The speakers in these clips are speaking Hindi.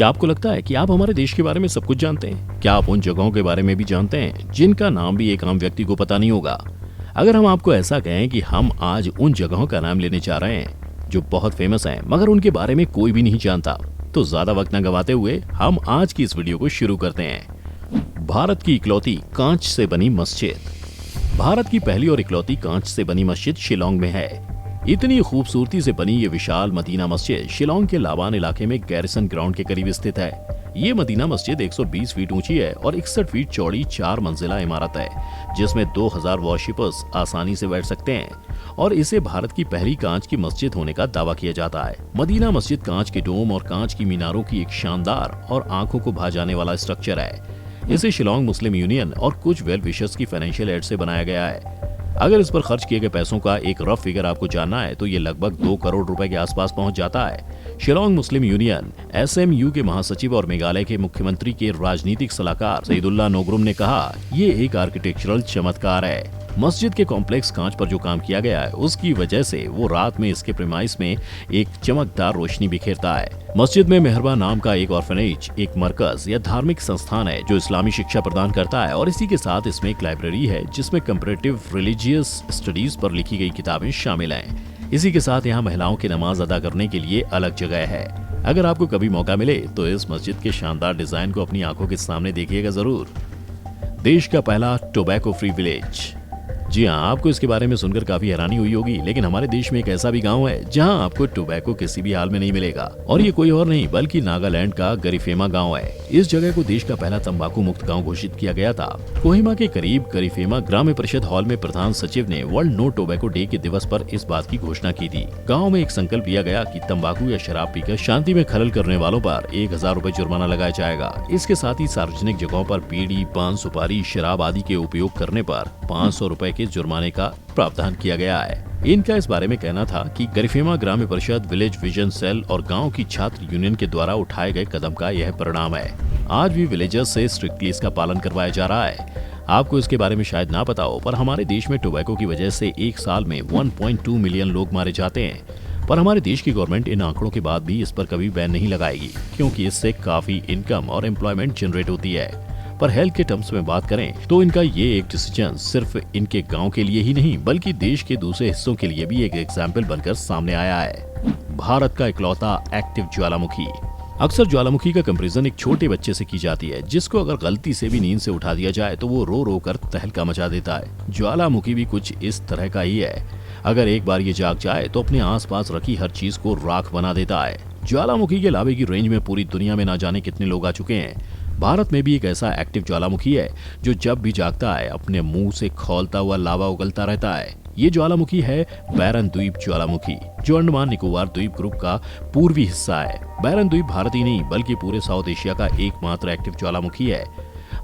क्या आपको लगता है कि आप हमारे देश के बारे में सब कुछ जानते हैं? क्या आप उन जगहों के बारे में भी जानते हैं जिनका नाम भी एक आम व्यक्ति को पता नहीं होगा? अगर हम आपको ऐसा कहें कि हम आज उन जगहों का नाम लेने जा रहे हैं जो बहुत फेमस हैं मगर उनके बारे में कोई भी नहीं जानता, तो ज्यादा वक्त न गवाते हुए हम आज की इस वीडियो को शुरू करते हैं। भारत की इकलौती कांच से बनी मस्जिद। भारत की पहली और इकलौती कांच से बनी मस्जिद शिलोंग में है। इतनी खूबसूरती से बनी ये विशाल मदीना मस्जिद शिलोंग के लावान इलाके में गैरिसन ग्राउंड के करीब स्थित है। ये मदीना मस्जिद 120 फीट ऊंची है और 61 फीट चौड़ी 4 मंजिला इमारत है, जिसमें 2000 वॉरशिपर्स आसानी से बैठ सकते हैं और इसे भारत की पहली कांच की मस्जिद होने का दावा किया जाता है। मदीना मस्जिद कांच के डोम और कांच की मीनारों की एक शानदार और आंखों को भा जाने वाला स्ट्रक्चर है। इसे शिलोंग मुस्लिम यूनियन और कुछ वेल विशर्स की फाइनेंशियल एड से बनाया गया है। अगर इस पर खर्च किए गए पैसों का एक रफ फिगर आपको जानना है तो ये लगभग 2 करोड़ रुपए के आसपास पहुंच जाता है। शिलोंग मुस्लिम यूनियन SMU के महासचिव और मेघालय के मुख्यमंत्री के राजनीतिक सलाहकार सईदुल्लाह नोगरुम ने कहा, ये एक आर्किटेक्चरल चमत्कार है। मस्जिद के कॉम्प्लेक्स कांच पर जो काम किया गया है उसकी वजह से वो रात में इसके प्रीमाइस में एक चमकदार रोशनी बिखेरता है। मस्जिद में मेहरबा नाम का एक ऑर्फनेज, एक मरकज या धार्मिक संस्थान है जो इस्लामी शिक्षा प्रदान करता है और इसी के साथ इसमें एक लाइब्रेरी है जिसमें कंपैरेटिव रिलीजियस स्टडीज पर लिखी गई किताबें शामिल हैं। इसी के साथ यहाँ महिलाओं की नमाज अदा करने के लिए अलग जगह है। अगर आपको कभी मौका मिले तो इस मस्जिद के शानदार डिजाइन को अपनी आंखों के सामने देखिएगा जरूर। देश का पहला टोबैको फ्री विलेज। जी हाँ, आपको इसके बारे में सुनकर काफी हैरानी हुई होगी, लेकिन हमारे देश में एक ऐसा भी गांव है जहां आपको टोबैको किसी भी हाल में नहीं मिलेगा और ये कोई और नहीं बल्कि नागालैंड का गरिफेमा गांव है। इस जगह को देश का पहला तंबाकू मुक्त गांव घोषित किया गया था। कोहिमा के करीब गरिफेमा ग्राम परिषद हॉल में प्रधान सचिव ने वर्ल्ड नो टोबैको डे के दिवस पर इस बात की घोषणा की थी। गाँव में एक संकल्प लिया गया कि तंबाकू या शराब पीकर शांति में खलल करने वालों पर 1000 रुपए जुर्माना लगाया जाएगा। इसके साथ ही सार्वजनिक जगहों पर बीड़ी, पान, सुपारी, शराब आदि के उपयोग करने पर 500 रुपए के जुर्माने का प्रावधान किया गया है। इनका इस बारे में कहना था कि गरिफेमा ग्राम्य परिषद, विलेज विजन सेल और गांव की छात्र यूनियन के द्वारा उठाए गए कदम का यह परिणाम है। आज भी विलेजर्स से स्ट्रिक्टली इसका पालन करवाया जा रहा है। आपको इसके बारे में शायद ना पता हो, पर हमारे देश में टोबैको की वजह से एक साल में 1.2 मिलियन लोग मारे जाते हैं। पर हमारे देश की गवर्नमेंट इन आंकड़ों के बाद भी इस पर कभी बैन नहीं लगाएगी, क्योंकि इससे काफी इनकम और एम्प्लॉयमेंट जनरेट होती है। पर हेल्थ के टर्म्स में बात करें तो इनका ये एक डिसीजन सिर्फ इनके गांव के लिए ही नहीं बल्कि देश के दूसरे हिस्सों के लिए भी एक एग्जाम्पल बनकर सामने आया है। भारत का इकलौता एक्टिव ज्वालामुखी। अक्सर ज्वालामुखी का कंपैरिजन एक छोटे बच्चे से की जाती है जिसको अगर गलती से भी नींद से उठा दिया जाए तो वो रो रो कर तहलका मचा देता है। ज्वालामुखी भी कुछ इस तरह का ही है। अगर एक बार ये जाग जाए तो अपने आसपास रखी हर चीज को राख बना देता है। ज्वालामुखी के लावे की रेंज में पूरी दुनिया में ना जाने कितने लोग आ चुके हैं। भारत में भी एक ऐसा एक्टिव ज्वालामुखी है जो जब भी जागता है अपने मुंह से खौलता हुआ लावा उगलता रहता है। ये ज्वालामुखी है बैरन द्वीप ज्वालामुखी, जो अंडमान निकोबार द्वीप ग्रुप का पूर्वी हिस्सा है। बैरन द्वीप भारत ही नहीं बल्कि पूरे साउथ एशिया का एकमात्र एक्टिव ज्वालामुखी है।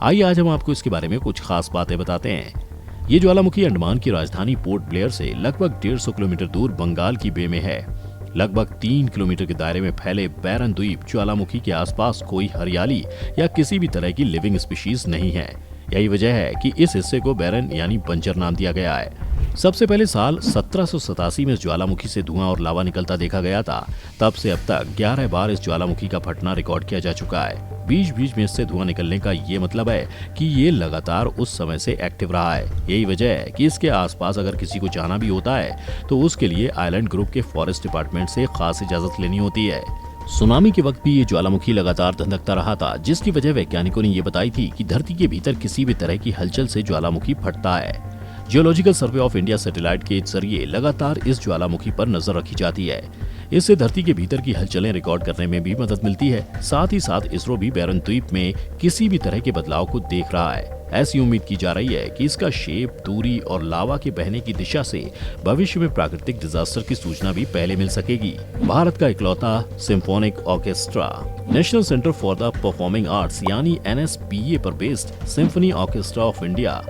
आइए आज हम आपको इसके बारे में कुछ खास बातें बताते हैं। ये ज्वालामुखी अंडमान की राजधानी पोर्ट ब्लेयर से लगभग 150 किलोमीटर दूर बंगाल की बे में है। लगभग 3 किलोमीटर के दायरे में फैले बैरन द्वीप ज्वालामुखी के आसपास कोई हरियाली या किसी भी तरह की लिविंग स्पीशीज नहीं है। यही वजह है कि इस हिस्से को बैरन यानी बंजर नाम दिया गया है। सबसे पहले साल 1787 में इस ज्वालामुखी से धुआं और लावा निकलता देखा गया था। तब से अब तक 11 बार इस ज्वालामुखी का फटना रिकॉर्ड किया जा चुका है। बीच बीच में इससे धुआं निकलने का ये मतलब है कि ये लगातार उस समय से एक्टिव रहा है। यही वजह है कि इसके आसपास अगर किसी को जाना भी होता है तो उसके लिए आइलैंड ग्रुप के फॉरेस्ट डिपार्टमेंट से खास इजाजत लेनी होती है। सुनामी के वक्त भी ये ज्वालामुखी लगातार धधकता रहा था, जिसकी वजह वैज्ञानिकों ने ये बताई थी कि धरती के भीतर किसी भी तरह की हलचल से ज्वालामुखी फटता है। Geological survey of India satellite के जरिए लगातार इस ज्वालामुखी पर नजर रखी जाती है। इससे धरती के भीतर की हलचलें रिकॉर्ड करने में भी मदद मिलती है। साथ ही साथ इसरो भी बैरन द्वीप में किसी भी तरह के बदलाव को देख रहा है। ऐसी उम्मीद की जा रही है कि इसका शेप, दूरी और लावा के बहने की दिशा से भविष्य में प्राकृतिक डिजास्टर की सूचना भी पहले मिल सकेगी। भारत का इकलौता symphonic orchestra. National centre for the performing arts यानी NSPA पर based symphony orchestra of India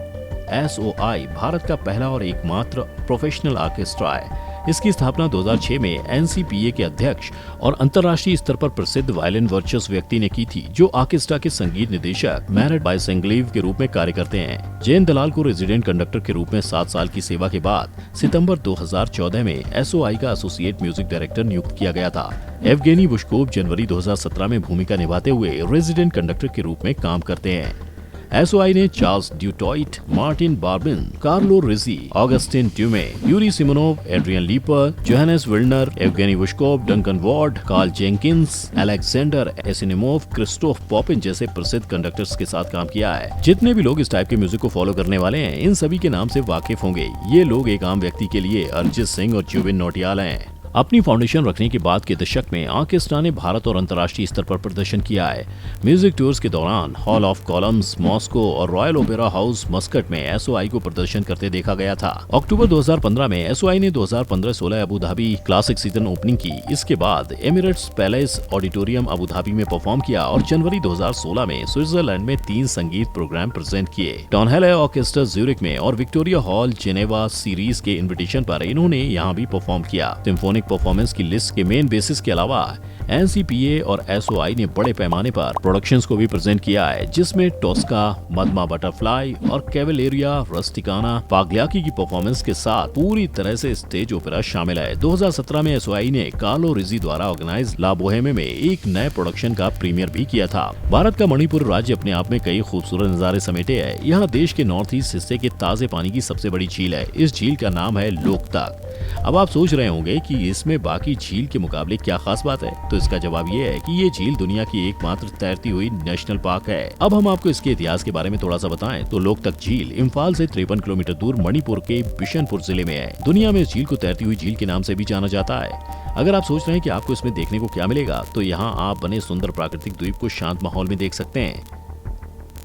SOI Bharat का पहला और एकमात्र प्रोफेशनल ऑर्केस्ट्रा है। इसकी स्थापना 2006 में एनसीपीए के अध्यक्ष और अंतर्राष्ट्रीय स्तर पर प्रसिद्ध वायलिन वर्चस्व व्यक्ति ने की थी, जो ऑर्केस्ट्रा के संगीत निदेशक मैनेट बाइसेंग्लीव के रूप में कार्य करते हैं। जयंत दलाल को रेजिडेंट कंडक्टर के रूप में 7 साल की सेवा के बाद सितंबर 2014 में एसओआई का एसोसिएट म्यूजिक डायरेक्टर नियुक्त किया गया था। एवगेनी बुश्कोव जनवरी 2017 में भूमिका निभाते हुए रेजिडेंट कंडक्टर के रूप में काम करते हैं। एसओआई ने Charles Dutoit, Martin Brabbins, Carlo Rizzi, Augustin Dumay, Yuri Simonov, Adrian Leaper, Johannes Wildner, Evgeny Bushkov, Duncan Ward, Karl Jenkins, Alexander Anissimov, Christoph Poppen जैसे प्रसिद्ध कंडक्टर्स के साथ काम किया है। जितने भी लोग इस टाइप के म्यूजिक को फॉलो करने वाले हैं, इन सभी के नाम से वाकिफ होंगे। ये लोग एक आम व्यक्ति के लिए अरिजीत सिंह और जुबिन नौटियाल हैं। अपनी फाउंडेशन रखने के बाद के दशक में ऑर्केस्ट्रा ने भारत और अंतर्राष्ट्रीय स्तर पर प्रदर्शन किया है। म्यूजिक टूर्स के दौरान हॉल ऑफ कॉलम्स, मॉस्को और रॉयल ओपेरा हाउस मस्कट में एसओआई को प्रदर्शन करते देखा गया था। अक्टूबर 2015 में एसओआई ने 2015-16 Abu Dhabi classic season opening की। इसके बाद Emirates palace auditorium Abu Dhabi में परफॉर्म किया और जनवरी 2016 में स्विट्जरलैंड में 3 संगीत प्रोग्राम प्रेजेंट किए। टॉनहेले ऑर्केस्ट्रा ज्यूरिक में और विक्टोरिया हॉल जेनेवा सीरीज के इन्विटेशन पर इन्होंने यहाँ भी परफॉर्म किया। सिम्फोनिक परफॉर्मेंस की लिस्ट के मेन बेसिस के अलावा एनसीपीए और एसओआई ने बड़े पैमाने पर प्रोडक्शंस को भी प्रेजेंट किया है, जिसमें टोस्का, मदमा बटरफ्लाई और कैवलेरिया रस्टिकाना पाग्लियाकी की परफॉर्मेंस के साथ पूरी तरह से स्टेज ओपेरा शामिल है। 2017 में एसओआई ने कार्लो रिजी द्वारा ऑर्गेनाइज ला बोहेमे में एक नए प्रोडक्शन का प्रीमियर भी किया था। भारत का मणिपुर राज्य अपने आप में कई खूबसूरत नजारे समेटे है। यहाँ देश के नॉर्थ ईस्ट हिस्से के ताजे पानी की सबसे बड़ी झील है। इस झील का नाम है लोकतक। अब आप सोच रहे होंगे कि इसमें बाकी झील के मुकाबले क्या खास बात है, तो इसका जवाब ये है कि ये झील दुनिया की एकमात्र तैरती हुई नेशनल पार्क है। अब हम आपको इसके इतिहास के बारे में थोड़ा सा बताएं तो लोकतक झील इम्फाल से 53 किलोमीटर दूर मणिपुर के बिशनपुर जिले में है। दुनिया में इस झील को तैरती हुई झील के नाम से भी जाना जाता है। अगर आप सोच रहे हैं कि आपको इसमें देखने को क्या मिलेगा, तो यहाँ आप बने सुंदर प्राकृतिक द्वीप को शांत माहौल में देख सकते हैं।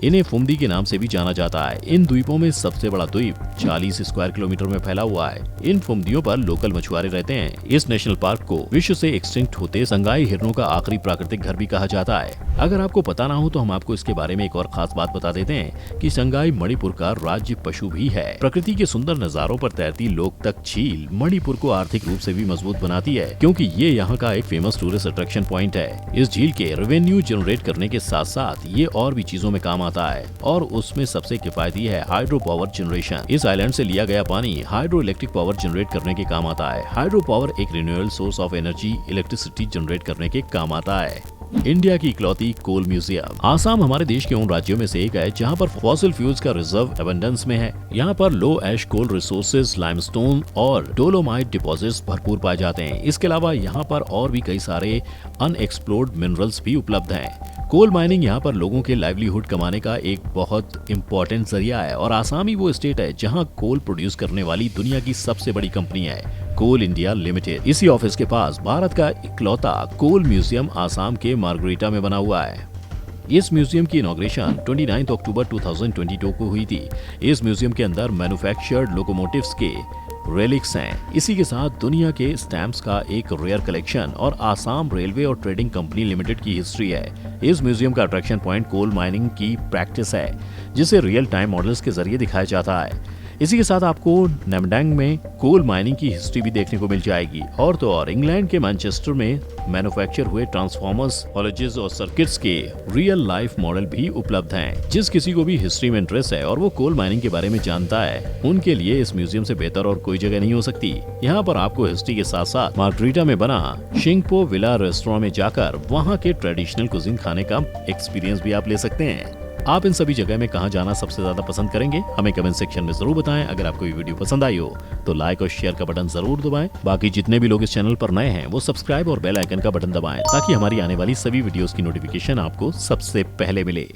इन्हें फुमदी के नाम से भी जाना जाता है। इन द्वीपों में सबसे बड़ा द्वीप 40 स्क्वायर किलोमीटर में फैला हुआ है। इन फुमदियों पर लोकल मछुआरे रहते हैं। इस नेशनल पार्क को विश्व से एक्सटिंक्ट होते संगाई हिरणों का आखिरी प्राकृतिक घर भी कहा जाता है। अगर आपको पता ना हो तो हम आपको इसके बारे में एक और खास बात बता देते हैं कि संगाई मणिपुर का राज्य पशु भी है। प्रकृति के सुंदर नजारों पर तैरती लोकतक झील मणिपुर को आर्थिक रूप से भी मजबूत बनाती है, क्योंकि ये यहाँ का एक फेमस टूरिस्ट अट्रैक्शन पॉइंट है। इस झील के रेवेन्यू जनरेट करने के साथ साथ ये और भी चीजों में काम आता है, और उसमें सबसे किफायती है हाइड्रो पावर जनरेशन। इस आइलैंड से लिया गया पानी हाइड्रो इलेक्ट्रिक पावर जनरेट करने के काम आता है। हाइड्रो पावर एक renewable source of energy electricity generate करने के काम आता है। इंडिया की इकलौती कोल म्यूजियम। आसाम हमारे देश के उन राज्यों में से एक है जहां पर फॉसिल फ्यूल्स का रिजर्व एबंडेंस में है। यहां पर लो एश कोल रिसोर्सेज, लाइमस्टोन और डोलोमाइट डिपॉजिट्स भरपूर पाए जाते हैं। इसके अलावा यहां पर और भी कई सारे अनएक्सप्लोर्ड मिनरल्स भी उपलब्ध हैं। कोल माइनिंग यहाँ पर लोगों के लाइवलीहुड कमाने का एक बहुत इम्पोर्टेंट जरिया है, और आसाम ही वो स्टेट है जहाँ कोल प्रोड्यूस करने वाली दुनिया की सबसे बड़ी कंपनी है कोल इंडिया लिमिटेड। इसी ऑफिस के पास भारत का इकलौता कोल म्यूजियम आसाम के मार्गरीटा में बना हुआ है। इस म्यूजियम की इनॉग्रेशन 29 अक्टूबर 2022 को हुई थी। इस म्यूजियम के अंदर मैन्युफैक्चर्ड लोकोमोटिव्स के रेलिक्स हैं। इसी के साथ दुनिया के स्टैम्प्स का एक रेयर कलेक्शन और आसाम रेलवे और ट्रेडिंग कंपनी लिमिटेड की हिस्ट्री है। इस म्यूजियम का अट्रैक्शन पॉइंट कोल माइनिंग की प्रैक्टिस है, जिसे रियल टाइम मॉडल्स के जरिए दिखाया जाता है। इसी के साथ आपको नामडैंग में कोल माइनिंग की हिस्ट्री भी देखने को मिल जाएगी। और तो और इंग्लैंड के मैनचेस्टर में मैन्युफैक्चर हुए ट्रांसफॉर्मर्स, हॉलोजेस और सर्किट्स के रियल लाइफ मॉडल भी उपलब्ध हैं। जिस किसी को भी हिस्ट्री में इंटरेस्ट है और वो कोल माइनिंग के बारे में जानता है, उनके लिए इस म्यूजियम से बेहतर और कोई जगह नहीं हो सकती। यहाँ पर आपको हिस्ट्री के साथ साथ मार्गरीटा में बना शिंगपो विला रेस्टोरेंट में जाकर वहाँ के ट्रेडिशनल कुजिन खाने का एक्सपीरियंस भी आप ले सकते हैं। आप इन सभी जगह में कहाँ जाना सबसे ज्यादा पसंद करेंगे, हमें कमेंट सेक्शन में जरूर बताएं। अगर आपको ये वीडियो पसंद आई हो तो लाइक और शेयर का बटन जरूर दबाएं। बाकी जितने भी लोग इस चैनल पर नए हैं वो सब्सक्राइब और बेल आइकन का बटन दबाएं, ताकि हमारी आने वाली सभी वीडियोस की नोटिफिकेशन आपको सबसे पहले मिले।